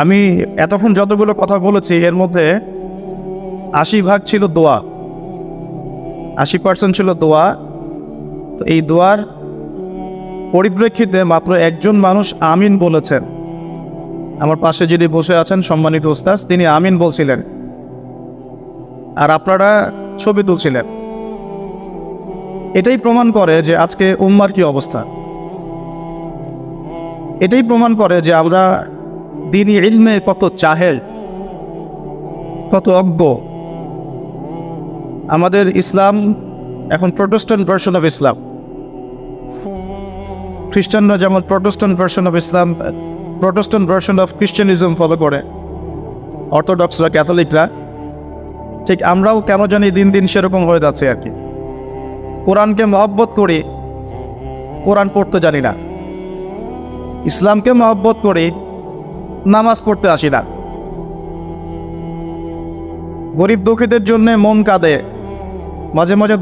আমি এতক্ষণ যতগুলো কথা বলেছি এর মধ্যে 80% ছিল দোয়া, 80% ছিল দোয়া। তো এই দোয়ার পরিপ্রেক্ষিতে মাত্র একজন মানুষ আমিন বলেছেন। আমার পাশে যিনি বসে আছেন সম্মানিত ওস্তাদ, তিনি আমিন বলছিলেন, আর আপনারা ছবি তুলছিলেন। এটাই প্রমাণ করে যে আজকে উম্মার কি অবস্থা। এটাই প্রমাণ করে যে আমরা দ্বীনি ইলমে কত জাহেল, কত অজ্ঞ। আমাদের ইসলাম এখন প্রোটেস্ট্যান্ট ভার্সন অফ ইসলাম। খ্রিস্টানরা যেমন Protestant version of Islam, Protestant version of Christianism follow করে, অর্থোডক্সরা, ক্যাথলিকরা, ঠিক আমরাও কেন জানি দিন দিন সেরকম হয়ে যাচ্ছে আর কি। কোরআনকে মহব্বত করি, কোরআন পড়তে জানি না। ইসলামকে মহব্বত করি, নামাজ পড়তে আসি না। গরিব দুঃখীদের জন্য মন কাঁদে, মাঝে মাঝে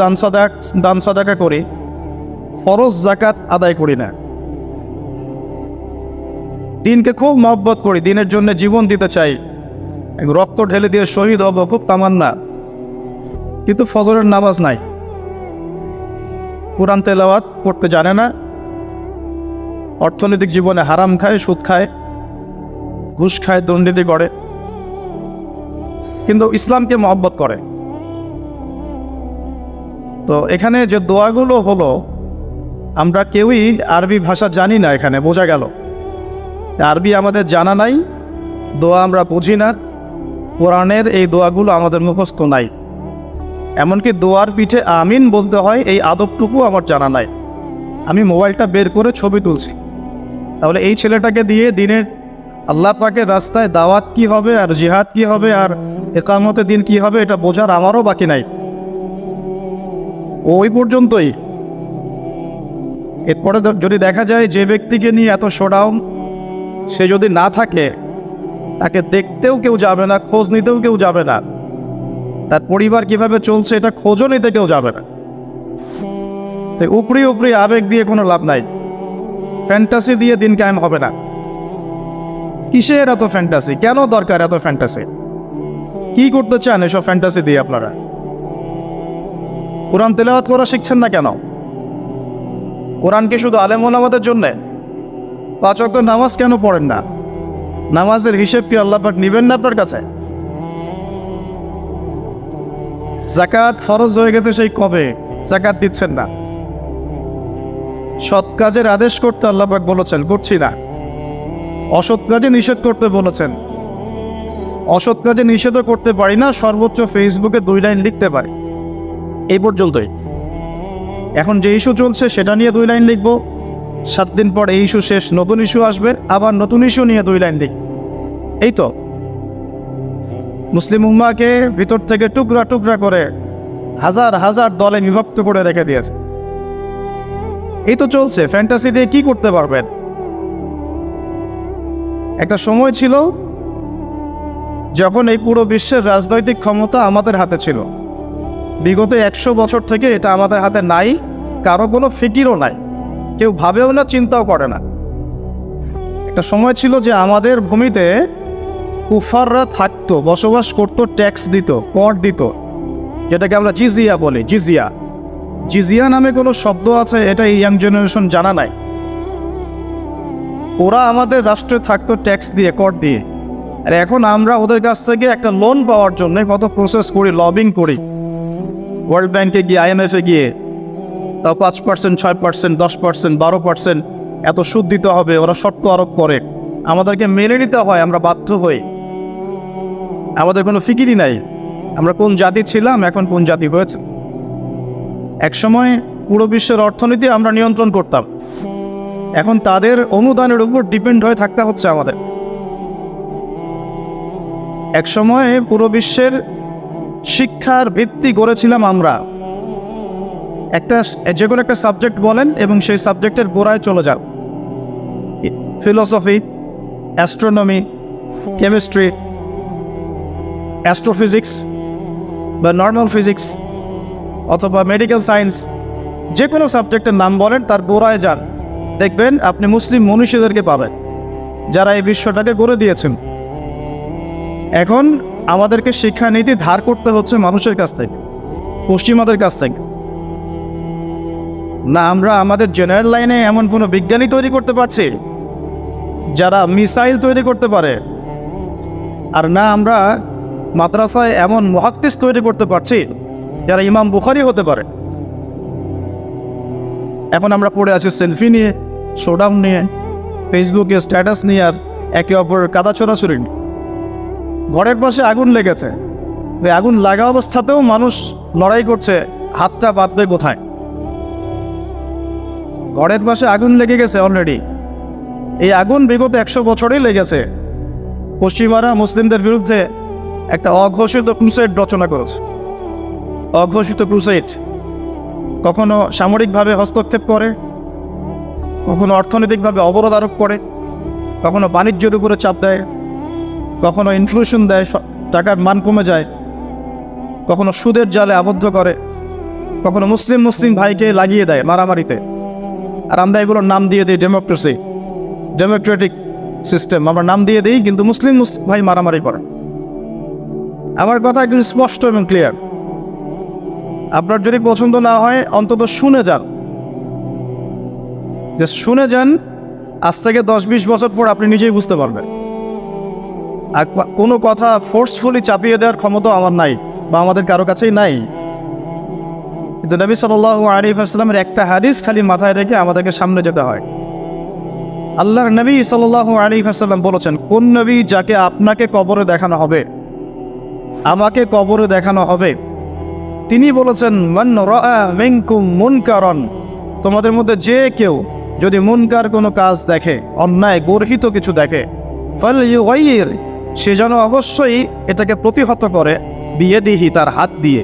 দান সাদাকা করি, ফরজ জাকাত আদায় করি না। দিনকে খুব মহব্বত করি, দিনের জন্য জীবন দিতে চাই, রক্ত ঢেলে দিয়ে শহীদ হব, খুব তামান্না, কিন্তু ফজরের নামাজ নাই। কোরআন তেলাওয়াত করতে জানে না, অর্থনৈতিক জীবনে হারাম খায়, সুদ খায়, ঘুষ খায়, দুর্নীতি করে, কিন্তু ইসলামকে মহব্বত করে। তো এখানে যে দোয়াগুলো হলো, আমরা কেউই আরবি ভাষা জানি না, এখানে বোঝা গেল আরবি আমাদের জানা নাই, দোয়া আমরা বুঝি না, কোরআনের এই দোয়াগুলো আমাদের মুখস্থ নাই, এমনকি দোয়ার পিঠে আমিন বলতে হয় এই আদবটুকু আমার জানা নাই। আমি মোবাইলটা বের করে ছবি তুলছি, তাহলে এই ছেলেটাকে দিয়ে দিনের আল্লাহ পাকের রাস্তায় দাওয়াত কি হবে, আর জিহাদ কি হবে, আর ইকামতে দিন কি হবে, এটা বোঝার আমারও বাকি নাই। ওই পর্যন্তই। এরপরে যদি দেখা যায় যে ব্যক্তিকে নিয়ে এত শোডাউন, সে যদি না থাকে, তাকে দেখতেও কেউ যাবে না, খোঁজ নিতেও কেউ যাবে না, তার পরিবার কিভাবে চলছে এটা খোঁজও নিতে কেউ যাবে না। তাই উপরি উপরি আবেগ দিয়ে কোনো লাভ নাই, ফ্যান্টাসি দিয়ে দিন কায়েম হবে না। কিসের এত ফ্যান্টাসি? কেন দরকার এত ফ্যান্টাসি? কি করতে চান এসব ফ্যান্টাসি দিয়ে আপনারা? কোরআন তেলাওয়াত করা শিখছেন না কেন? কোরআন কি শুধু আলেম ওলামাদের জন্যে? 5 ওয়াক্ত নামাজ কেন পড়েন না? নামাজের হিসেব কি আল্লাহ পাক নিবেন না আপনার কাছে? যাকাত ফরজ হয়ে গেছে সেই কবে, যাকাত দিচ্ছেন না। সৎ কাজের আদেশ করতে আল্লাহ পাক বলেছেন, করছি না। অসৎ কাজে নিষেধ করতে বলেছেন, অসৎ কাজে নিষেধও করতে পারি না, সর্বোচ্চ ফেসবুকে 2 লাইন লিখতে পারি, এই পর্যন্তই। এখন যে ইস্যু চলছে সেটা নিয়ে 2 লাইন লিখবো, 7 দিন পর এই ইস্যু শেষ, নতুন ইস্যু আসবে, আবার নতুন ইস্যু নিয়ে 2 লাইন লিখ। এই তো মুসলিম উম্মাহকে ভিতর থেকে টুকরা টুকরা করে হাজার হাজার দলে বিভক্ত করে রেখে দিয়েছে। এই তো চলছে। ফ্যান্টাসি দিয়ে কি করতে পারবেন? একটা সময় ছিল যখন এই পুরো বিশ্বের রাজনৈতিক ক্ষমতা আমাদের হাতে ছিল। বিগত 100 বছর থেকে এটা আমাদের হাতে নাই, কারো কোনো ফিকিরও নাই, কেউ ভাবেও না, চিন্তাও করে না। একটা সময় ছিল যে আমাদের ভূমিতে কুফাররা থাকতো, বসবাস করতো, ট্যাক্স দিত, কর দিত, যেটাকে আমরা জিজিয়া বলি। জিজিয়া, জিজিয়া নামে কোনো শব্দ আছে এটা এই ইয়াং জেনারেশন জানা নাই। ওরা আমাদের রাষ্ট্রে থাকতো ট্যাক্স দিয়ে, কর দিয়ে, আর এখন আমরা ওদের কাছ থেকে একটা লোন পাওয়ার জন্য কত প্রসেস করি, লবিং করি, ওয়ার্ল্ড ব্যাংকে গিয়ে, IMF-এ গিয়ে, তাও 5%, 6%, 10%, 12% এত সুদ দিতে হবে, ওরা শর্ত আরোপ করে, আমাদেরকে মেনে নিতে হয়, আমরা বাধ্য হই। আমাদের কোনো ফিকিরই নাই আমরা কোন জাতি ছিলাম, এখন কোন জাতি হয়েছে। একসময় পুরো বিশ্বের অর্থনীতি আমরা নিয়ন্ত্রণ করতাম, এখন তাদের অনুদানের উপর ডিপেন্ড হয়ে থাকতে হচ্ছে আমাদের। একসময় পুরো বিশ্বের শিক্ষার ভিত্তি গড়েছিলাম আমরা। যে কোনো একটা সাবজেক্ট বলেন এবং সেই সাবজেক্টের গোড়ায় চলে যান, ফিলোসফি, অ্যাস্ট্রোনমি, কেমিস্ট্রি, অ্যাস্ট্রোফিজিক্স বা নর্মাল ফিজিক্স অথবা মেডিকেল সায়েন্স, যে কোনো সাবজেক্টের নাম বলেন, তার গোড়ায় যান, দেখবেন আপনি মুসলিম মনীষীদেরকে পাবেন। যারা এই বিশ্বটাকে গড়ে দিয়েছেন। এখন আমাদেরকে শিক্ষানীতি ধার করতে হচ্ছে মানুষের কাছ থেকে, পশ্চিমাদের কাছ থেকে। না আমরা আমাদের জেনারেল লাইনে এমন কোনো বিজ্ঞানী তৈরি করতে পারছি যারা মিসাইল তৈরি করতে পারে, আর না আমরা মাদ্রাসায় এমন মুহাদ্দিস তৈরি করতে পারছি যারা ইমাম বুখারী হতে পারে। এখন আমরা পড়ে আছি সেলফি নিয়ে, শোডাউন নিয়ে, ফেসবুকে স্ট্যাটাস নিয়ে, আর একে অপরের কাদা ছোড়াছুড়ি নিয়ে। ঘরের পাশে আগুন লেগেছে, ওই আগুন লাগা অবস্থাতেও মানুষ লড়াই করছে হাতটা বাঁধবে কোথায়। ঘরের পাশে আগুন লেগে গেছে অলরেডি, এই আগুন বিগত 100 বছরেই লেগেছে। পশ্চিমারা মুসলিমদের বিরুদ্ধে একটা অঘোষিত ক্রুসেড রচনা করেছে। অঘোষিত ক্রুসেড কখনো সামরিকভাবে হস্তক্ষেপ করে, কখনো অর্থনৈতিকভাবে অবরোধ আরোপ করে, কখনো বাণিজ্যের উপরে চাপ দেয়, কখনো ইনফ্লেশন দেয়, টাকার মান কমে যায়, কখনো সুদের জালে আবদ্ধ করে, কখনো মুসলিম ভাইকে লাগিয়ে দেয় মারামারিতে। আর আমরা এগুলোর নাম দিয়ে দিই ডেমোক্রেসি, ডেমোক্রেটিক সিস্টেম আমরা নাম দিয়ে দিই, কিন্তু মুসলিম ভাই মারামারি করে। আমার কথা একদম স্পষ্ট এবং ক্লিয়ার। আপনার যদি পছন্দ না হয় অন্তত শুনে যান, যে শুনে যান, আজ থেকে 10-20 বছর পর আপনি নিজেই বুঝতে পারবেন। আর কোনো কথা ফোর্সফুলি চাপিয়ে দেওয়ার ক্ষমতা আমার নাই, বা আমাদের কারো কাছেই নাই। কিন্তু নবী সাল্লাল্লাহু আলাইহি ওয়াসাল্লামের একটা হাদিস খালি মাথায় রেখে আমাদেরকে সামনে যেতে হয়। আল্লাহর নবী সাল্লাল্লাহু আলাইহি ওয়াসাল্লাম বলেছেন, কোন নবী যাকে আপনাকে কবরে দেখানো হবে, আমাকে কবরে দেখানো হবে, তিনি বলেছেন মান রাআ মিনকুম মুনকারান, তোমাদের মধ্যে যে কেউ যদি মুনকার কোনো কাজ দেখে, অন্যায় গর্হিত কিছু দেখে, ফালইউগাইর, সে যেন অবশ্যই এটাকে প্রতিহত করে, বিয়াদিহি, তার হাত দিয়ে,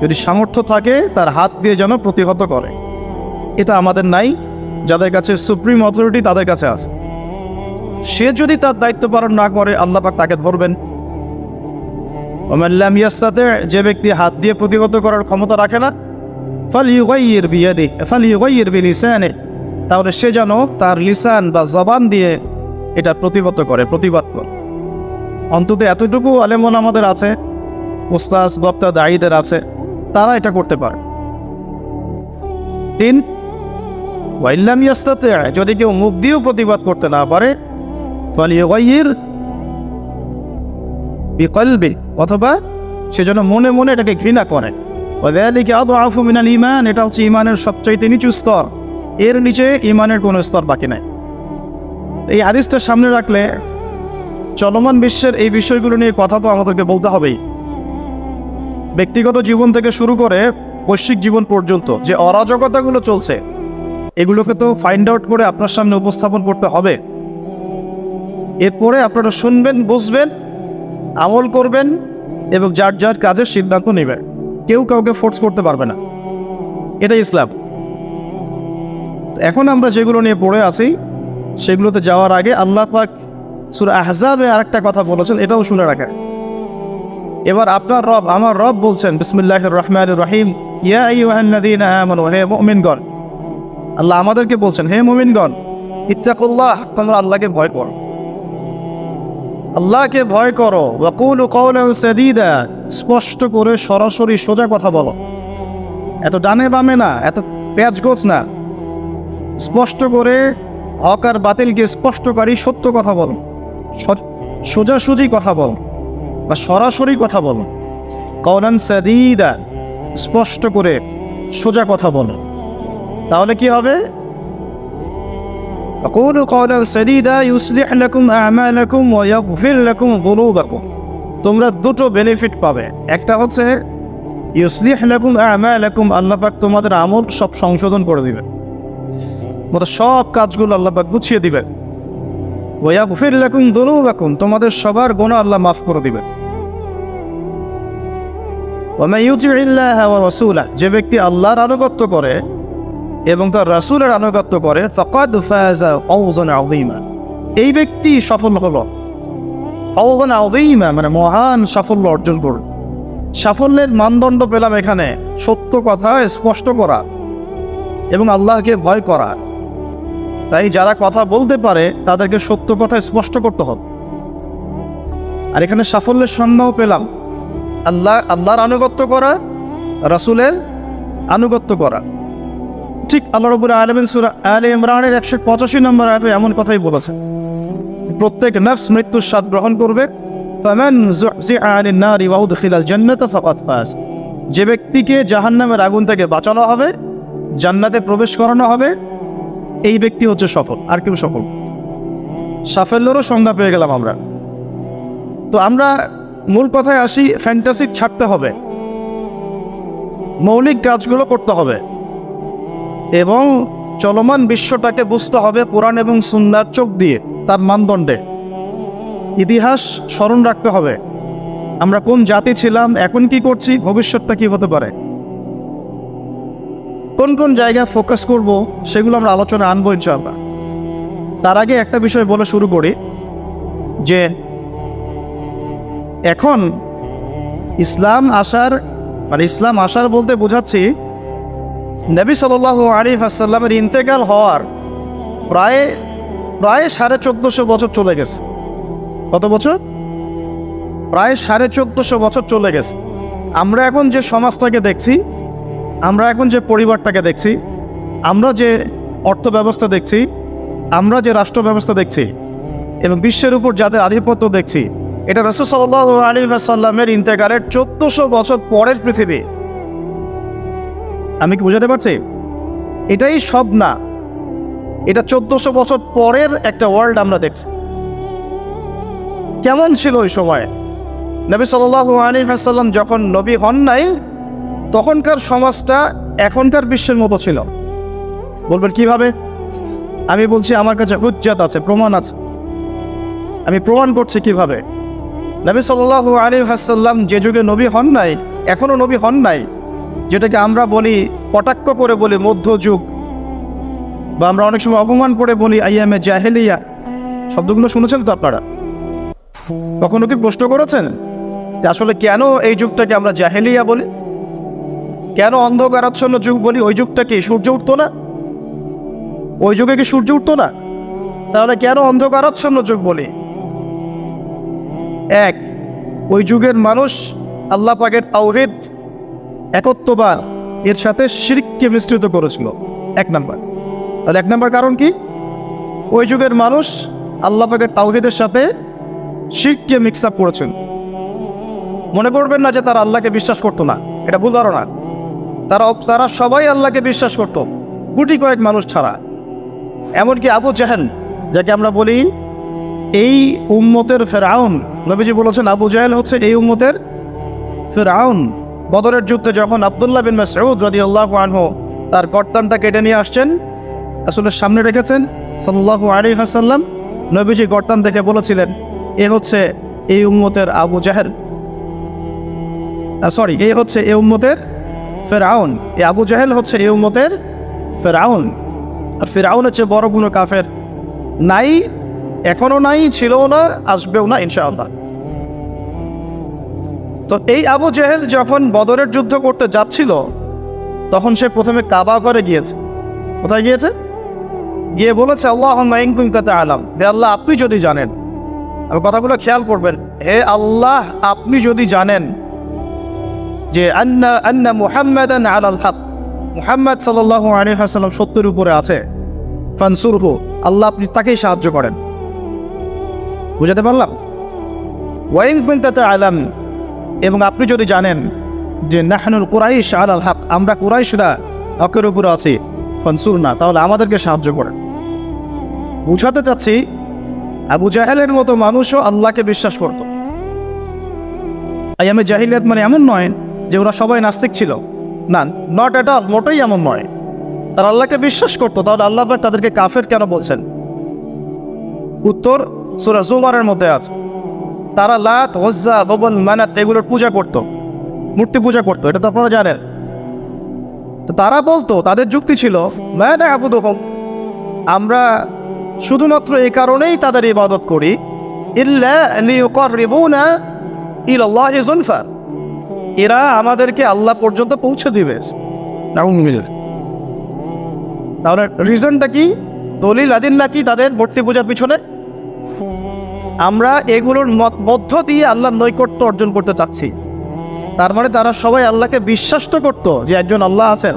যদি সামর্থ্য থাকে তার হাত দিয়ে যেন প্রতিহত করে। এটা আমাদের নাই, যাদের কাছে সুপ্রিম অথরিটি তাদের কাছে আছে। সে যদি তার দায়িত্ব পালন না করে আল্লাহ পাক তাকে ধরবেন। ওমান লাম ইয়াস্তাতি, যে ব্যক্তি হাত দিয়ে প্রতিহত করার ক্ষমতা রাখে না, ফালইউগাইর বিয়াদিহি ফালইউগাইর বিলিসানিহি, তাহলে সে যেন তার লিসান বা জবান দিয়ে এটা প্রতিহত করে, প্রতিবাদ করে। অন্তত এতটুকু আলেমন আমাদের আছে, উস্তাজ বক্তা দায়ীদের আছে, তারা এটা করতে পারে। 3, ওয়াইল্লাম ইয়াস্তাতি, যদি কেউ মুখ দিয়েও প্রতিবাদ করতে না পারে, ফালইউগাইর বিকলবি, অথবা সে যেন মনে মনে এটাকে ঘৃণা করে। ওয়াযালিকা আযআফু মিনাল ঈমান, এটা হচ্ছে ঈমানের সবচাইতে নিচু স্তর, এর নিচে ঈমানের কোনো স্তর বাকি নাই। এই হাদিসটা সামনে রাখলে চলমান বিশ্বের এই বিষয়গুলো নিয়ে কথা তো আমাদেরকে বলতে হবেই। ব্যক্তিগত জীবন থেকে শুরু করে বৈশ্বিক জীবন পর্যন্ত যে অরাজকতাগুলো চলছে, এগুলোকে তো ফাইন্ড আউট করে আপনার সামনে উপস্থাপন করতে হবে। এরপরে আপনারা শুনবেন, বুঝবেন, আমল করবেন এবং যার যার কাজের সিদ্ধান্ত নেবেন। কেউ কাউকে ফোর্স করতে পারবে না, এটা ইসলাম। এখন আমরা যেগুলো নিয়ে পড়ে আছি সেগুলোতে যাওয়ার আগে আল্লাহ পাক সূরা আহজাবে আরেকটা কথা বলেছেন, এটাও শুনে রাখেন। এবার আপনার রব, আমার রব বলছেন, বিসমিল্লাহির রহমানির রহিম, ইয়া আইয়ুহাল্লাযীনা আমানু, হে মুমিনগণ। আল্লাহ আমাদেরকে বলছেন, হে মুমিনগণ, ইত্তাকুল্লাহ, তোমরা আল্লাহকে ভয় করো, আল্লাহকে ভয় করো। ওয়াকুলু কাওলান সাদীদা, স্পষ্ট করে সরাসরি সোজা কথা বলো, এত ডানে বামে না, এত পেঁচগোছ না, স্পষ্ট করে হক আর বাতিলকে স্পষ্টকারী সত্য কথা বলো, সোজাসুজি কথা বলো বা সরাসরি কথা বলো। কাওলান সাদীদা, স্পষ্ট করে সোজা কথা বলো, তাহলে কি হবে? আকুলু কাওলান সাদীদা ইউসলিহ লাকুম আ'মালাকুম ওয়া ইয়াগফির লাকুম যুনুবাকুম, তোমরা দুটো বেনিফিট পাবে। একটা হচ্ছে ইউসলিহ লাকুম আ'মালাকুম, আল্লাহ পাক তোমাদের আমল সব সংশোধন করে দিবেন, তোমাদের সব কাজগুলো আল্লাহ পাক গুছিয়ে দিবেন। ওয়া ইয়াগফির লাকুম যুনুবাকুম, তোমাদের সবার গুনাহ আল্লাহ মাফ করে দিবেন। ওয়া মান ইউতি'ইল্লাহা ওয়া রাসূলাহু, যে ব্যক্তি আল্লাহর আনুগত্য করে এবং তার রাসূলের আনুগত্য করে, ফাকাদ ফাযা ফাওজান আযীমা, এই ব্যক্তি সফল হলো। ফাওজান আযীমা মানে মহান সাফল্য অর্জন করল। সাফল্যের মানদণ্ড পেলাম এখানে সত্য কথা স্পষ্ট করা এবং আল্লাহকে ভয় করা। তাই যারা কথা বলতে পারে তাদেরকে সত্য কথা স্পষ্ট করতে হবে। আর এখানে সাফল্যের সন্ধানও পেলাম, আল্লাহর আনুগত্য করা, রাসূলের আনুগত্য করা। ঠিক আল্লাহ রাব্বুল আলামিন সূরা আলে ইমরানের 185 নম্বর আয়াতে এমন কথাই বলেছেন, প্রত্যেক নফস মৃত্যুর স্বাদ গ্রহণ করবে। ফামান যুহজিহা আনিন নারি ওয়া উদখিলাল জান্নাতা ফাকাদ ফাজ। যে ব্যক্তিকে জাহান্নামের আগুন থেকে বাঁচানো হবে, জান্নাতে প্রবেশ করানো হবে, এই ব্যক্তি হচ্ছে সফল, আর কেউ সফল। সাফল্যেরও সংজ্ঞা পেয়ে গেলাম আমরা। তো আমরা মূল কথায় আসি, ফ্যান্টাসি ছাড়তে হবে, মৌলিক কাজগুলো করতে হবে এবং চলমান বিশ্বটাকে বুঝতে হবে কোরআন এবং সুন্নাহর চোখ দিয়ে, তার মানদণ্ডে। ইতিহাস স্মরণ রাখতে হবে, আমরা কোন জাতি ছিলাম, এখন কি করছি, ভবিষ্যৎটা কি হতে পারে। কোন কোন জায়গায় ফোকাস করব সেগুলো আমরা আলোচনা আনবো ইনশাআল্লাহ। তার আগে একটা বিষয় বলে শুরু করি যে এখন ইসলাম আসার বলতে বোঝাচ্ছি নবী সাল্লাল্লাহু আলাইহি ওয়াসাল্লামের ইন্তেকাল হওয়ার প্রায় 1450 বছর চলে গেছে। কত বছর? প্রায় 1450 বছর চলে গেছে। আমরা এখন যে সমাজটাকে দেখছি, আমরা এখন যে পরিবারটাকে দেখছি, আমরা যে অর্থ ব্যবস্থা দেখছি, আমরা যে রাষ্ট্র ব্যবস্থা দেখছি এবং বিশ্বের উপর যাদের আধিপত্য দেখছি, এটা রাসূল সাল্লাল্লাহু আলাইহি ওয়াসাল্লামের ইন্তেকালের 1400 বছর পরের পৃথিবী। আমি কি বুঝাতে পারছি? এটাই সব না, এটা 1400 বছর পরের একটা ওয়ার্ল্ড আমরা দেখছি। কেমন ছিল ওই সময়? নবী সাল্লাল্লাহু আলাইহি ওয়াসাল্লাম যখন নবী হন নাই, তখনকার সমাজটা এখনকার বিশ্বের মতো ছিল। বলবেন কিভাবে? আমি বলছি, আমার কাছে হুজ্জাত আছে, প্রমাণ আছে, আমি প্রমাণ করছি কিভাবে। নবী সাল্লাল্লাহু আলাইহি ওয়াসাল্লাম যে যুগে নবী হন নাই, এখনও নবী হন নাই, যেটাকে আমরা বলি, কটাক্ষ করে বলি মধ্যযুগ, বা আমরা অনেক সময় অপমান করে বলি আইয়ামে জাহেলিয়া। শব্দগুলো শুনেছেন তো আপনারা? কখনো কি প্রশ্ন করেছেন যে আসলে কেন এই যুগটাকে আমরা জাহেলিয়া বলি, কেন অন্ধকারাচ্ছন্ন যুগ বলি? ওই যুগটা কি সূর্য উঠতো না? ওই যুগে কি সূর্য উঠতো না? তাহলে কেন অন্ধকারাচ্ছন্ন যুগ বলি? এক, ওই যুগের মানুষ আল্লাহ পাকের তাওহীদ, একত্ববাদ এর সাথে শিরককে মিশ্রিত করেছিল, এক নাম্বার। তাহলে এক নাম্বার কারণ কি? ওই যুগের মানুষ আল্লাহ পাকের তাওহীদের সাথে শিরককে মিক্স আপ করেছেন। মনে করবেন না যে তারা আল্লাহকে বিশ্বাস করতো না, এটা ভুল ধারণা। তারা সবাই আল্লাহকে বিশ্বাস করত, গুটি কয়েক মানুষ ছাড়া। এমনকি আবু জাহেল, যাকে আমরা বলি এই উম্মতের ফেরাউন, নবীজি বলেছেন আবু জাহেল হচ্ছে এই উম্মতের ফেরাউন। বদরের যুদ্ধে যখন আব্দুল্লাহ বিন মাসউদ রাদিয়াল্লাহু আনহু তার গর্দানটা কেটে নিয়ে আসছেন, আসলে সামনে রেখেছেন সাল্লাল্লাহু আলাইহি ওয়াসাল্লাম, নবীজি গর্দান দেখে বলেছিলেন এ হচ্ছে এই উম্মতের আবু জাহেল, এই হচ্ছে এই উম্মতের ফেরাউন। এই আবু জাহেল হচ্ছে এই উম্মতের ফেরাউন। আর ফেরাউন হচ্ছে বড় কোনো কাফের নাই, এখনো নাই, ছিলও না, আসবেও না ইনশাআল্লাহ। তো এই আবু জাহেল যখন বদরের যুদ্ধ করতে যাচ্ছিল, তখন সে প্রথমে কাবা ঘরে গিয়েছে। কোথায় গিয়েছে? গিয়ে বলেছে আল্লাহুম্মা ইন কুনতা তা'লাম, হে আল্লাহ আপনি যদি জানেন, আর কথাগুলো খেয়াল করবেন, হে আল্লাহ আপনি যদি জানেন যে আন্না মুহাম্মাদান আলাল হক, মুহাম্মদ সাল্লাল্লাহু আলাইহি ওয়াসাল্লাম সত্যের উপরে আছে, ফানসুরহু, আল্লাহ আপনি তাকেই সাহায্য করেন। বুঝাতে পারলাম? ওয়া ইন কুনতা তা'লাম, এবং আপনি যদি জানেন যে নাহনুল কুরাইশ আলাল হক, আমরা কুরাইশরা হকের উপরে আছি, ফানসুরনা, তাহলে আমাদেরকে সাহায্য করেন। বুঝাতে চাচ্ছি আবু জাহেলের মতো মানুষও আল্লাহকে বিশ্বাস করত। আইয়ামে জাহিলিয়াত মানে এমন নয় যে ওরা সবাই নাস্তিক ছিল, না, নট এট অল, মোটেই এমন নয়। তারা আল্লাহকে বিশ্বাস করতো। তাহলে আল্লাহ পাক তাদেরকে কাফের কেন বলছেন? উত্তর সূরা জুমারের মধ্যে আছে। তারা লাত, উজ্জা, হুবল, মানাত এগুলোর পূজা করত, মূর্তি পূজা করতো, এটা তো আপনারা জানেন। তো তারা বলতো, তাদের যুক্তি ছিল, মা না'বুদুহুম, আমরা শুধুমাত্র এই কারণেই তাদের ইবাদত করি, ইল্লা লিয়ুকাররিবুনা ইলাল্লাহি যুলফা, এরা আমাদেরকে আল্লাহ পর্যন্ত পৌঁছে দিবে। তাহলে রিজনটা কি? দলিল আদিল্লা কি তাদের মূর্তি পূজার পিছনে? আমরা এগুলোর মধ্য দিয়ে আল্লাহর নৈকট্য অর্জন করতে চাচ্ছি। তার মানে তারা সবাই আল্লাহকে বিশ্বাস তো করতো যে একজন আল্লাহ আছেন।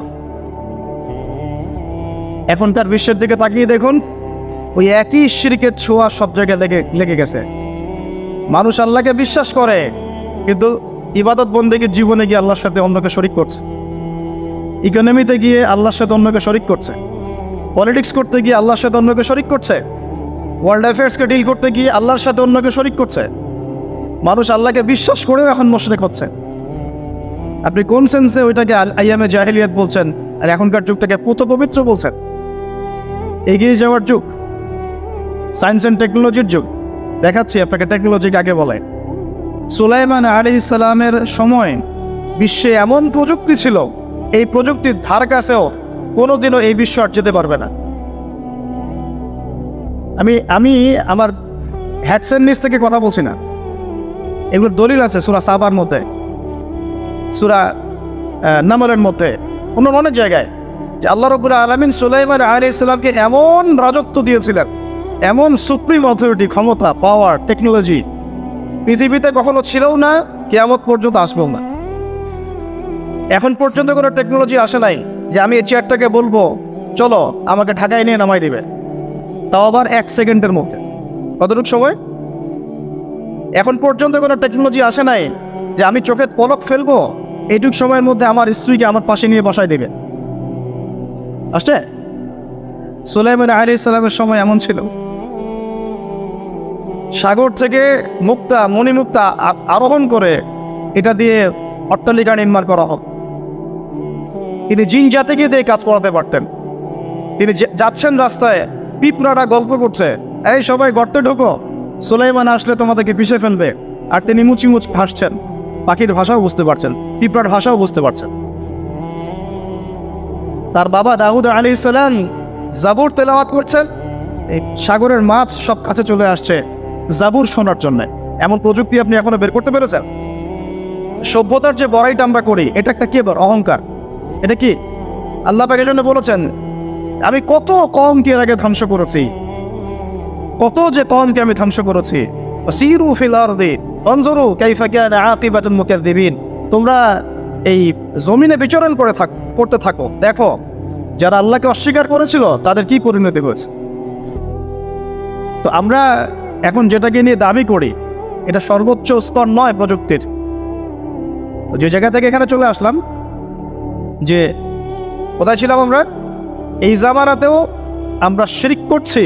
এখনকার বিশ্বের দিকে তাকিয়ে দেখুন, ওই একই শিরকের ছোঁয়া সব জায়গায় লেগে গেছে। মানুষ আল্লাহকে বিশ্বাস করে, কিন্তু ইবাদত বন্দেগীর জীবনে গিয়ে আল্লাহর সাথে অন্যকে শরিক করছে, ইকোনমিতে গিয়ে আল্লাহর সাথে অন্যকে শরিক করছে, পলিটিক্স করতে গিয়ে আল্লাহর সাথে অন্যকে শরিক করছে, ওয়ার্ল্ড অ্যাফেয়ার্সকে ডিল করতে গিয়ে আল্লাহর সাথে অন্যকে শরিক করছে। মানুষ আল্লাহকে বিশ্বাস করেও এখন মুশরিক হচ্ছে। আপনি কোন সেন্সে ওইটাকে আইয়ামে জাহিলিয়াত বলছেন, আর এখনকার যুগটাকে পুত পবিত্র বলছেন? এগিয়ে যাওয়ার যুগ, সায়েন্স অ্যান্ড টেকনোলজির যুগ। দেখাচ্ছি আপনাকে টেকনোলজি কাকে বলে। সুলাইমান আলাইহিস সালামের সময় বিশ্বে এমন প্রযুক্তি ছিল, এই প্রযুক্তির ধার কাছেও কোনোদিনও এই বিশ্ব আর যেতে পারবে না। আমি আমার হ্যাডসেট নিচ থেকে কথা বলছি না, এগুলোর দলিল আছে সূরা সাবার মধ্যে, সূরা নামলের মধ্যে, অন্য অনেক জায়গায়, যে আল্লাহ রাব্বুল আলামিন সুলাইমান আলাইহিস সালামকে এমন রাজত্ব দিয়েছিলেন, এমন সুপ্রিম অথরিটি, ক্ষমতা, পাওয়ার, টেকনোলজি পৃথিবীতে কখনো ছিলও না, কিয়ামত পর্যন্ত আসবেও না। এখন পর্যন্ত কোনো টেকনোলজি আসে নাই যে আমি এই চেয়ারটাকে বলবো চলো আমাকে ঢাকায় নিয়ে নামাই দিবে, তাও আবার 1 সেকেন্ডের মধ্যে। কতটুকু সময়? এখন পর্যন্ত কোনো টেকনোলজি আসে নাই যে আমি চোখের পলক ফেলবো, এইটুক সময়ের মধ্যে আমার স্ত্রীকে আমার পাশে নিয়ে বসায় দেবে। আসছে? সুলাইমান আলাইহিস সালামের সময় এমন ছিল। সাগর থেকে মণিমুক্তা আরোহণ করে এটা দিয়ে অট্টালিকা নির্মাণ করা হোক। তিনি জিন জাতিকে দিয়ে কাজ করাতে পারতেন। তিনি যাচ্ছেন রাস্তায়, পিঁপড়ারা গল্প করছে, এই সবাই গর্তে ঢোকো, সুলাইমান আসলে তোমাদেরকে পিষে ফেলবে। আর তিনি মুচিমুচ হাসছেন, পাখির ভাষাও বুঝতে পারছেন, পিঁপড়ার ভাষাও বুঝতে পারছেন। তার বাবা দাউদ আলাইহিস সালাম জাবুর তেলাওয়াত করছেন, এই সাগরের মাছ সব কাছে চলে আসছে জাবুর শোনার জন্য। এমন প্রযুক্তি আপনি এখনো বের করতে পেরেছেন? সভ্যতার যে বড়াইটা আমরা করি, এটা একটা কি অহংকার। এটা কি আল্লাহ পাক এর জন্য বলেছেন, আমি কত কমকে এর আগে ধ্বংস করেছি, কত যে কমকে আমি ধ্বংস করেছি। সিরু ফিল আরদি ফানজুরু কাইফা কানা আকিবাতুল মুকাজ্জিবিন। তোমরা এই জমিনে বিচরণ করতে থাকো, দেখো যারা আল্লাহকে অস্বীকার করেছিল তাদের কি পরিণতি হয়েছে। তো আমরা এখন যেটাকে নিয়ে দাবি করি, এটা সর্বোচ্চ স্তর নয় প্রযুক্তির। তো যে জায়গা থেকে এখানে চলে আসলাম, যে কোথায় ছিলাম আমরা? এই জামানাতেও আমরা শিরক করছি,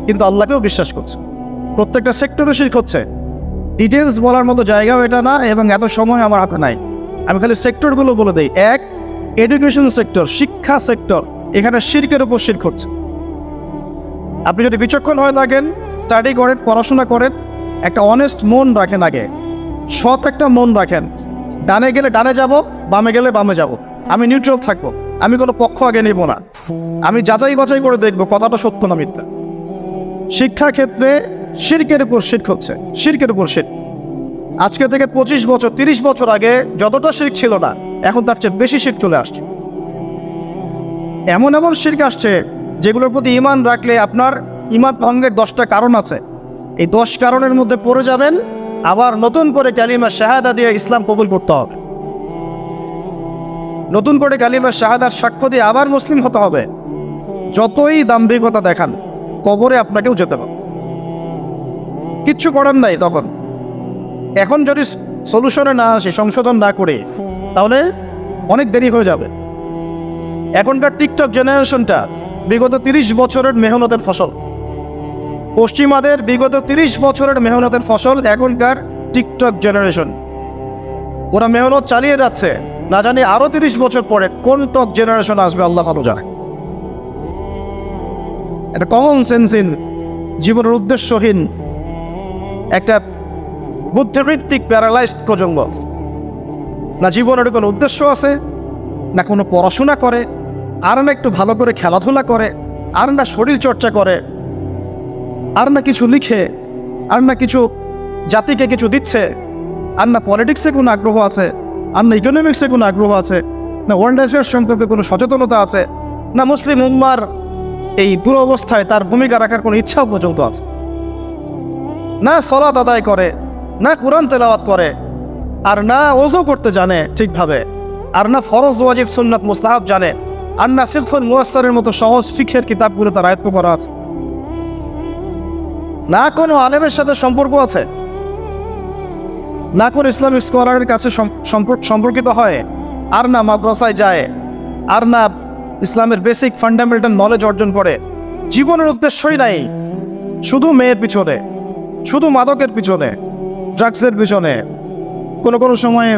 কিন্তু আল্লাহকেও বিশ্বাস করছি। প্রত্যেকটা সেক্টরে শিরক হচ্ছে। ডিটেলস বলার মতো জায়গাও এটা না, এবং এত সময় আমার হাতে নাই। আমি খালি সেক্টরগুলো বলে দিই। 1, এডুকেশন সেক্টর, শিক্ষা সেক্টর, এখানে শিরকের উপর শিরক হচ্ছে। আপনি যদি বিচক্ষণ হয়ে থাকেন, স্টাডি করেন, পড়াশোনা করেন, একটা অনেস্ট মন রাখেন, আগে সৎ একটা মন রাখেন। ডানে গেলে ডানে যাব, বামে গেলে বামে যাব, আমি নিউট্রাল থাকবো, আমি কোনো পক্ষ আগে নেব না, আমি যাচাই বাছাই করে দেখবো কথাটা সত্য না মিথ্যা। শিক্ষা ক্ষেত্রে শিরকের উপর শিরক হচ্ছে, শিরকের উপর শিরক। আজকে থেকে 25 বছর 30 বছর আগে যতটা শিরক ছিল না, এখন তার চেয়ে বেশি শিরক চলে আসছে। এমন এমন শিরক আসছে যেগুলোর প্রতি ঈমান রাখলে আপনার ঈমান ভঙ্গের 10টা কারণ আছে। এই 10 কারণের মধ্যে পড়ে যাবেন, আবার নতুন করে কালিমা শাহাদা দিয়ে ইসলাম কবুল করতে হবে, নতুন করে কালিমা শাহাদার সাক্ষ্য দিয়ে আবার মুসলিম হতে হবে। যতই দাম্ভিকতা দেখান, কবরে আপনাকেও যেতে হবে, কিচ্ছু করার নাই তখন। এখন যদি সলিউশনে না আসে, সংশোধন না করে, তাহলে অনেক দেরি হয়ে যাবে। এখনকার টিকটক জেনারেশনটা বিগত 30 বছরের মেহনতের ফসল। পশ্চিমাদের বিগত 30 বছরের মেহনতের ফসল এখনকার টিকটক জেনারেশন। ওরা মেহনত চালিয়ে যাচ্ছে, না জানি আরো 30 বছর পরে কোন টক জেনারেশন আসবে আল্লাহ ভালো জানে। একটা কমন সেন্সহীন, জীবনের উদ্দেশ্যহীন, একটা বুদ্ধিবৃত্তিক প্যারালাইজড প্রজন্ম। না জীবনের কোনো উদ্দেশ্য আছে, না কোনো পড়াশোনা করে, আর না একটু ভালো করে খেলাধুলা করে, আর না শরীর চর্চা করে, আর না কিছু লিখে, আর না কিছু জাতিকে কিছু দিচ্ছে, আর না পলিটিক্সে কোনো আগ্রহ আছে, আর না ইকোনমিক্সে কোনো আগ্রহ আছে, না ওয়ার্ল্ড অ্যাফেয়ার্স সম্পর্কে কোনো সচেতনতা আছে, না মুসলিম উম্মার এই দুরবস্থায় তার ভূমিকা রাখার কোনো ইচ্ছাও পর্যন্ত আছে না। সালাত আদায় করে না, কুরআন তেলাওয়াত করে, আর না ওযু করতে জানে ঠিকভাবে, আর না ফরজ ওয়াজিব সুন্নাত মুস্তাহাব জানে, আর না ফিকহুল মুয়াসসারের মতো সহজ ফিকহের কিতাবগুলো তার আয়ত্ত করা আছে, না কোনো আলেমের সাথে সম্পর্ক আছে, না কোনো ইসলামিক স্কলারের কাছে সম্পর্কিত হয়, আর না মাদ্রাসায় যায়, আর না ইসলামের বেসিক ফান্ডামেন্টাল নলেজ অর্জন করে। জীবনের উদ্দেশ্যই নাই, শুধু মেয়ের পিছনে, শুধু মাদকের পিছনে, ড্রাগসের পিছনে, কোনো সময়ে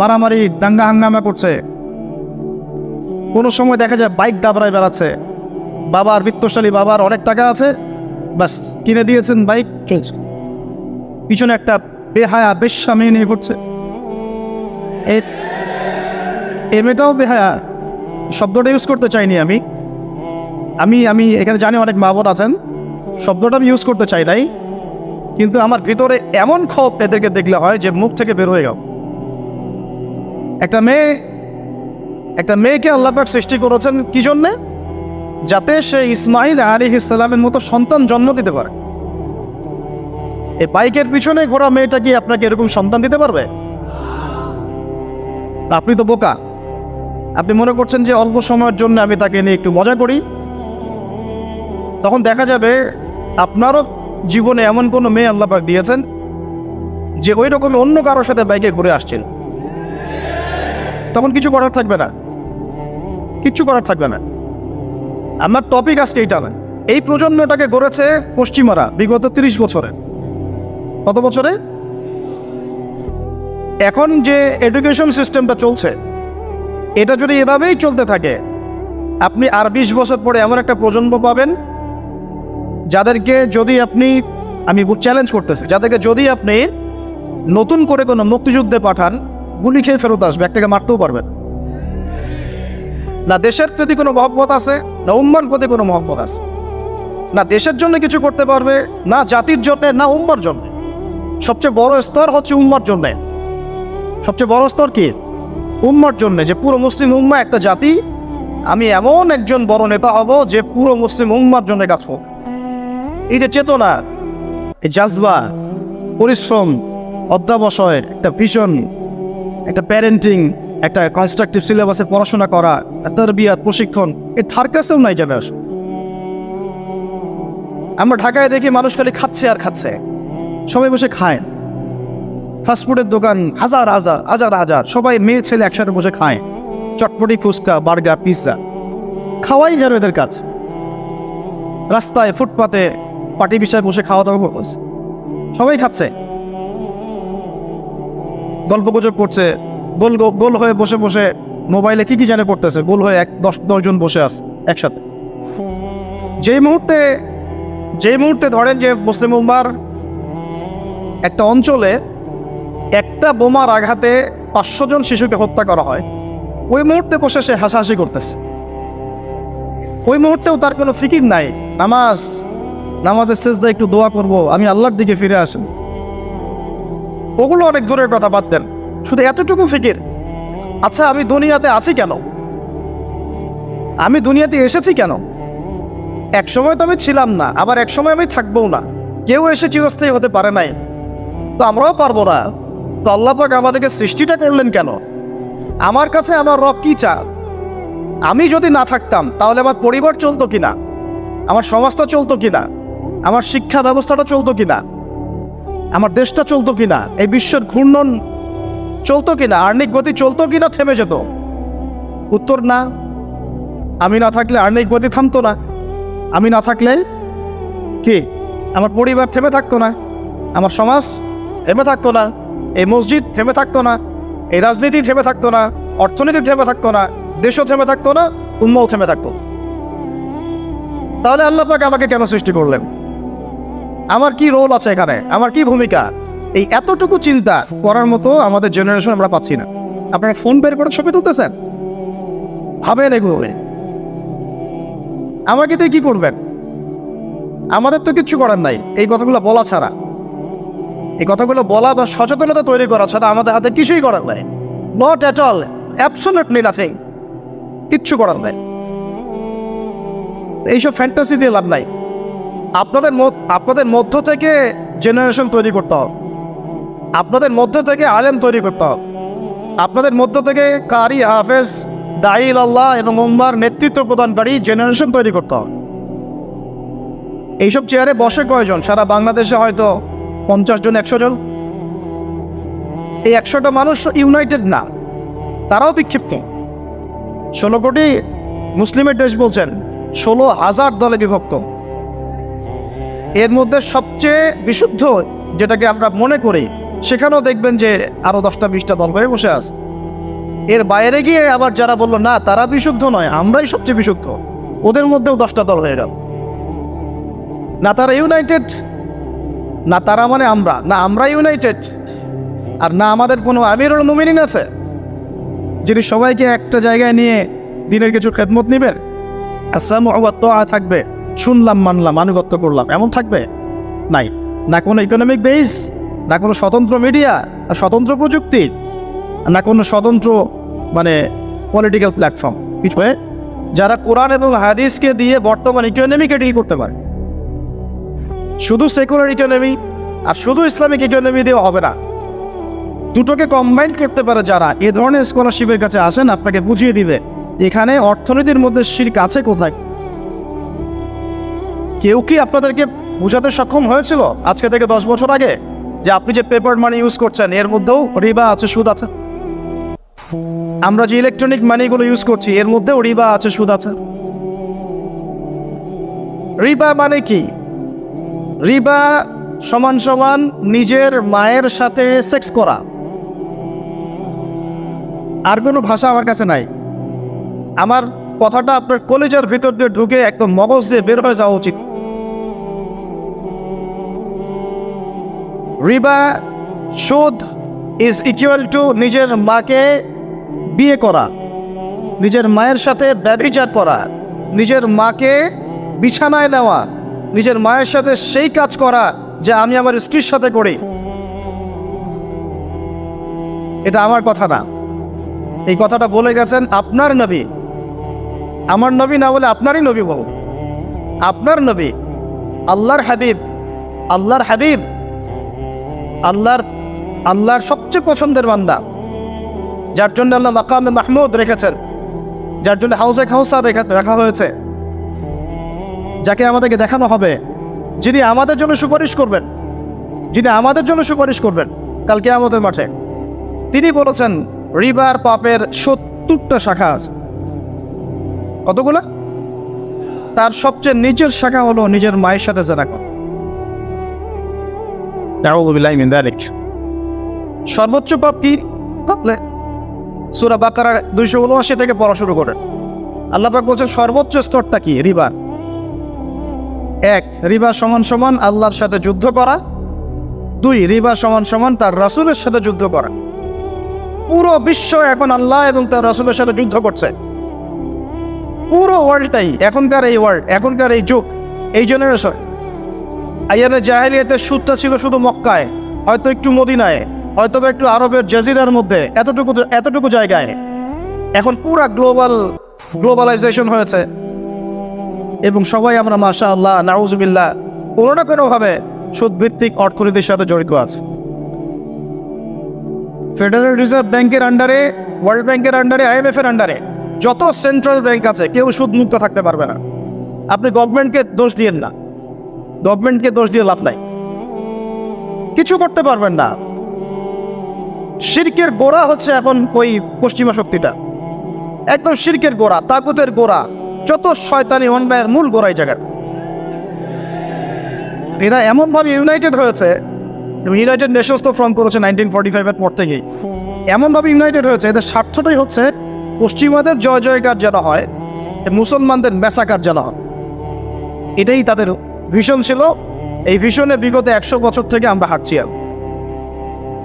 মারামারি দাঙ্গা হাঙ্গামা করছে, কোনো সময় দেখা যায় বাইক দাবড়ায় বেড়াচ্ছে। বাবার বিত্তশালী, বাবার অনেক টাকা আছে, বাস কিনে দিয়েছেন বাইক, চলছে। পিছনে একটা বেহায়া বেশ্যা মেয়ে নিয়ে ঘুরছে। এ মেয়েটাও বেহায়া, শব্দটা ইউজ করতে চাইনি আমি আমি আমি এখানে জানি অনেক মা বোন আছেন, শব্দটা আমি ইউজ করতে চাই নাই, কিন্তু আমার ভিতরে এমন ক্ষোভ এদেরকে দেখলে হয় যে মুখ থেকে বের হয়ে গেল। একটা মেয়েকে আল্লাহ পাক সৃষ্টি করেছেন কি জন্যে? যাতে সে ইসমাইল আলাইহিস সালামের মতো সন্তান জন্ম দিতে পারে। এই বাইকের পিছনে ঘোরা মেয়েটা কি আপনাকে এরকম সন্তান দিতে পারবে? আপনি তো বোকা। আপনি মনে করছেন যে অল্প সময়ের জন্য আমি তাকে নিয়ে একটু মজা করি, তখন দেখা যাবে আপনারও জীবনে এমন কোনো মেয়ে আল্লাহ পাক দিয়েছেন যে ওই রকম অন্য কারোর সাথে বাইকে ঘুরে আসছেন, তখন কিছু করার থাকবে না, কিচ্ছু করার থাকবে না। আমার টপিক আজকে এইটা না। এই প্রজন্মটাকে গড়েছে পশ্চিমারা বিগত 30 বছরে। কত বছরে? এখন যে এডুকেশন সিস্টেমটা চলছে, এটা যদি এভাবেই চলতে থাকে, আপনি আর 20 বছর পরে এমন একটা প্রজন্ম পাবেন যাদেরকে যদি আপনি, আমি চ্যালেঞ্জ করতেছি, যাদেরকে যদি আপনি নতুন করে কোনো মুক্তিযুদ্ধে পাঠান, গুলি খেয়ে ফেরত আসবে, একটাকে মারতেও পারবেন না। দেশের প্রতি কোনো মহব্বত আছে না, উম্মার প্রতি কোনো মহব্বত আছে না, দেশের জন্য কিছু করতে পারবে না, জাতির জন্য না, উম্মার জন্য। সবচেয়ে বড় স্তর হচ্ছে উম্মার জন্য। সবচেয়ে বড় স্তর কি? উম্মার জন্য, যে পুরো মুসলিম উম্মা একটা জাতি, আমি এমন একজন বড় নেতা হব যে পুরো মুসলিম উম্মার জন্য কাজ করব। এই যে চেতনা, এই জাজবা, পরিশ্রম, অধ্যাবসায়, একটা ভিশন, একটা প্যারেন্টিং, একটা কনস্ট্রাকটিভ সিলেবাসে পড়াশোনা করা, তারবিয়াত, প্রশিক্ষণ, এর ধার কাছেও নাই জানে। আমরা ঢাকায় দেখি মানুষ খালি খাচ্ছে আর খাচ্ছে, সবাই বসে খায়। ফাস্টফুডের দোকান হাজার হাজার হাজার হাজার, সবাই মেয়ে ছেলে একসাথে বসে খায়, চটপটি, ফুচকা, বার্গার, পিৎজা, খাওয়াই যেন এদের কাজ। রাস্তায় ফুটপাতে পাটি বিষয়ে বসে খাওয়া দাওয়া করছে, সবাই খাচ্ছে, গল্প গুজব করছে, গোল হয়ে বসে বসে মোবাইলে কি জানে করতেছে, গোল হয়ে 10 জন বসে আছে একসাথে। যেই মুহূর্তে ধরেন যে মুসলিম উম্মার একটা অঞ্চলে একটা বোমার আঘাতে 500 জন শিশুকে হত্যা করা হয়, ওই মুহূর্তে বসে সে হাসাহাসি করতেছে। ওই মুহূর্তেও তার কোনো ফিকির নাই, নামাজের সেজদায় একটু দোয়া করব, আমি আল্লাহর দিকে ফিরে আসি। ওগুলো অনেক দূরের কথা, বাদ দেন, শুধু এতটুকু ফিকির। আচ্ছা, আমি দুনিয়াতে আছি কেন? আমি দুনিয়াতে এসেছি কেন? এক সময় তো আমি ছিলাম না, আবার এক সময় আমি থাকবও না। কেউ এসে চিরস্থায়ী হতে পারে নাই, তো আমরাও পারবো না। তো আল্লাহ পাক আমাদেরকে সৃষ্টিটা করলেন কেন? আমার কাছে আমার রব কি চা? আমি যদি না থাকতাম তাহলে আমার পরিবার চলতো কিনা, আমার সমাজটা চলতো কিনা, আমার শিক্ষা ব্যবস্থাটা চলতো কিনা, আমার দেশটা চলতো কিনা, এই বিশ্বের ঘূর্ণন চলতো কিনা, আর্নিক গতি চলতো কিনা, থেমে যেত? উত্তর না। আমি না থাকলে আর্নিক গতি থামতো না। আমি না থাকলে কি আমার পরিবার থেমে থাকতো না, আমার সমাজ থেমে থাকতো না, এই মসজিদ থেমে থাকতো না, এই রাজনীতি থেমে থাকতো না, অর্থনীতি থেমে থাকতো না, দেশও থেমে থাকতো না, উম্মাও থেমে থাকতো। তাহলে আল্লাহ পাক আমাকে কেন সৃষ্টি করলেন? আমার কি রোল আছে এখানে? আমার কি ভূমিকা? এই এতটুকু চিন্তা করার মতো আমাদের জেনারেশন আমরা পাচ্ছি না। আপনারা ফোন বের করে ছবি তুলতেছেন, ভাবেন এগুলো আমাকে দিয়ে কি করবেন? আমাদের তো কিচ্ছু করার নাই এই কথাগুলো বলা ছাড়া। এই কথাগুলো বলা বা সচেতনতা তৈরি করা ছাড়া আমাদের হাতে কিছুই করার নাই। Not at all, absolutely nothing, কিচ্ছু করার নাই। এইসব ফ্যান্টাসি দিয়ে লাভ নাই। আপনাদের মধ্য থেকে জেনারেশন তৈরি করতে হবে, আপনাদের মধ্য থেকে আলেম তৈরি করতে হবে, আপনাদের মধ্য থেকে কারি, হাফেজ, দাঈল আল্লাহ এবং উম্মার নেতৃত্ব প্রদানকারী জেনারেশন তৈরি করতে হবে। এইসব চেয়ারে বসে কয়জন? সারা বাংলাদেশে হয়তো 50 জন, 100 জন। এই 100টা মানুষ ইউনাইটেড না, তারাও বিক্ষিপ্ত। 16 কোটি মুসলিমের দেশ বলছেন, 16,000 দলে বিভক্ত। এর মধ্যে সবচেয়ে বিশুদ্ধ যেটাকে আমরা মনে করি, সেখানেও দেখবেন যে আরও 10টা 20টা দল হয়ে বসে আছে। এর বাইরে গিয়ে আবার যারা বললো না তারা বিশুদ্ধ নয়, আমরাই সবচেয়ে বিশুদ্ধ, ওদের মধ্যেও 10টা দল হয়ে গেল। না তারা ইউনাইটেড, না তারা মানে আমরা, না আমরা ইউনাইটেড, আর না আমাদের কোনো আমিরুল মুমিনিন আছে যিনি সবাইকে একটা জায়গায় নিয়ে দিনের কিছু খেদমত নেবেন। আসসালামু আলাইকুম থাকবে, শুনলাম মানলাম আনুগত্য করলাম, এমন থাকবে? নাই। না কোনো ইকোনমিক বেস, না কোনো স্বতন্ত্র মিডিয়া, না স্বতন্ত্র প্রযুক্তি, না কোনো স্বতন্ত্র মানে পলিটিক্যাল প্ল্যাটফর্ম। কিছু যারা কোরআন এবং হাদিসকে দিয়ে বর্তমান ইকোনমিকে ডিল করতে পারে। শুধু সেকুলার ইকোনমি আর শুধু ইসলামিক ইকোনমি দিয়ে হবে না, দুটোকে কম্বাইন করতে পারে যারা, এ ধরনের স্কলারশিপের কাছে আসেন, আপনাকে বুঝিয়ে দিবে এখানে অর্থনীতির মধ্যে শিরক আছে কোথায়। কেউ কি আপনাদেরকে বোঝাতে সক্ষম হয়েছিল আজকে থেকে 10 বছর আগে যে আপনি যে পেপার মানি ইউজ করছেন এর মধ্যেও রিবা আছে, সুদ আছে? আমরা যে ইলেকট্রনিক মানিগুলো ইউজ করছি এর মধ্যেও রিবা আছে, সুদ আছে। রিবা মানে কি? রিবা সমান সমান নিজের মায়ের সাথে সেক্স করা। আর কোনো ভাষা আমার কাছে নাই। আমার কথাটা আপনার কলিজার ভিতর দিয়ে ঢুকে একদম মগজ দিয়ে বের হয়ে যাওয়া উচিত। রিবা, সুদ ইজ ইকুয়াল টু নিজের মাকে বিয়ে করা, নিজের মায়ের সাথে ব্যভিচার করা, নিজের মাকে বিছানায় নেওয়া, নিজের মায়ের সাথে সেই কাজ করা যে আমি আমার স্ত্রীর সাথে করি। এটা আমার কথা না, এই কথাটা বলে গেছেন আপনার নবী। আমার নবী না বলে আপনারই নবী বলুন। আপনার নবী, আল্লাহর হাবিব, আল্লাহর হাবিব, আল্লাহর সবচেয়ে পছন্দের বান্দা, যার জন্য আল্লাহ মাকামে মাহমুদ রেখেছেন, যার জন্য হাউজে কাউসার রাখা হয়েছে, যাকে আমাদেরকে দেখানো হবে, যিনি আমাদের জন্য সুপারিশ করবেন, যিনি আমাদের জন্য সুপারিশ করবেন কাল কিয়ামতের মাঠে। তিনি বলেছেন রিবার পাপের 70টা শাখা আছে। কতগুলো? তার সবচেয়ে নিচের শাখা হলো নিজের মায়ের সাথে জেনা করা। নাউযু বিল্লাহি মিন যালিক। সর্বোচ্চ পাপ কি? সূরা বাকারার 279 থেকে পড়া শুরু করেন। আল্লাহ পাক বলছেন সর্বোচ্চ স্তরটা কি? রিবা। 1, রিবা সমান সমান আল্লাহর সাথে যুদ্ধ করা। 2, রিবা সমান সমান তার রাসূলের সাথে যুদ্ধ করা। পুরো বিশ্ব এখন আল্লাহ এবং তার রাসূলের সাথে যুদ্ধ করছে। পুরো ওয়ার্ল্ডটাই এখনকার এই ওয়ার্ল্ড, এখনকার এই যুগ, এই জেনারেশন। আইয়ামে জাহেলিয়াতের সুদটা ছিল শুধু মক্কায়, হয়তো একটু মদিনায়, হয়তো একটু আরবের জাজিরার মধ্যে, এতটুকু জায়গায়। এখন পুরা গ্লোবালাইজেশন হয়েছে এবং সবাই আমরা মাশাআল্লাহ নাউজুবিল্লাহ কোনো না কোনোভাবে সুদভিত্তিক অর্থনীতির সাথে জড়িত আছে। ফেডারেল রিজার্ভ ব্যাংকের আন্ডারে, ওয়ার্ল্ড ব্যাংকের আন্ডারে, IMF এর আন্ডারে যত সেন্ট্রাল ব্যাংক আছে কেউ সুদমুক্ত থাকতে পারবে না। আপনি গভর্নমেন্টকে দোষ দিয়েন না, গভর্নমেন্টকে দোষ দিয়ে লাভ নাই, কিছু করতে পারবেন না। শিরকের গোড়া হচ্ছে এখন ওই পশ্চিমা শক্তিটা, একদম শিরকের গোড়া, তাগুতের গোড়া, যত শয়তানি অন্যায়ের মূল গোড়াই জায়গা। এরা এমনভাবে ইউনাইটেড হয়েছে, ইউনাইটেড নেশনস তো ফর্ম করেছে 1945-এর পর থেকেই। এমনভাবে ইউনাইটেড হয়েছে, এদের স্বার্থটাই হচ্ছে পশ্চিমাদের জয় জয়কার যেন হয়, মুসলমানদের ম্যাসাকার যেন হয়। এটাই তাদের ভিশন ছিল। এই ভিশনে বিগত 100 বছর থেকে আমরা হাঁটছি।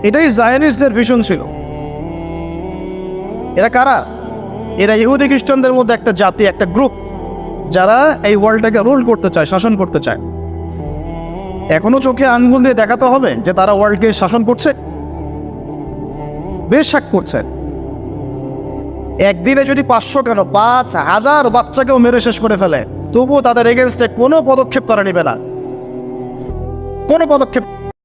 এটাই জায়নিস্টদের ভিশন ছিল। এরা কারা? এরা ইহুদি খ্রিস্টানদের মধ্যে একটা জাতি, একটা গ্রুপ, যারা এই ওয়ার্ল্ডটাকে রুল করতে চায়, শাসন করতে চায়। এখনো চোখে আঙ্গুল দিয়ে দেখাতে হবে যে তারা ওয়ার্ল্ডকে শাসন করছে, বেশ শাক করছে। একদিনে যদি 500 কেন 5000 বাচ্চাকেও মেরে শেষ করে ফেলে, তবুও তাদের এগেনস্টে কোনো পদক্ষেপ তারা নেবে না, কোনো পদক্ষেপ।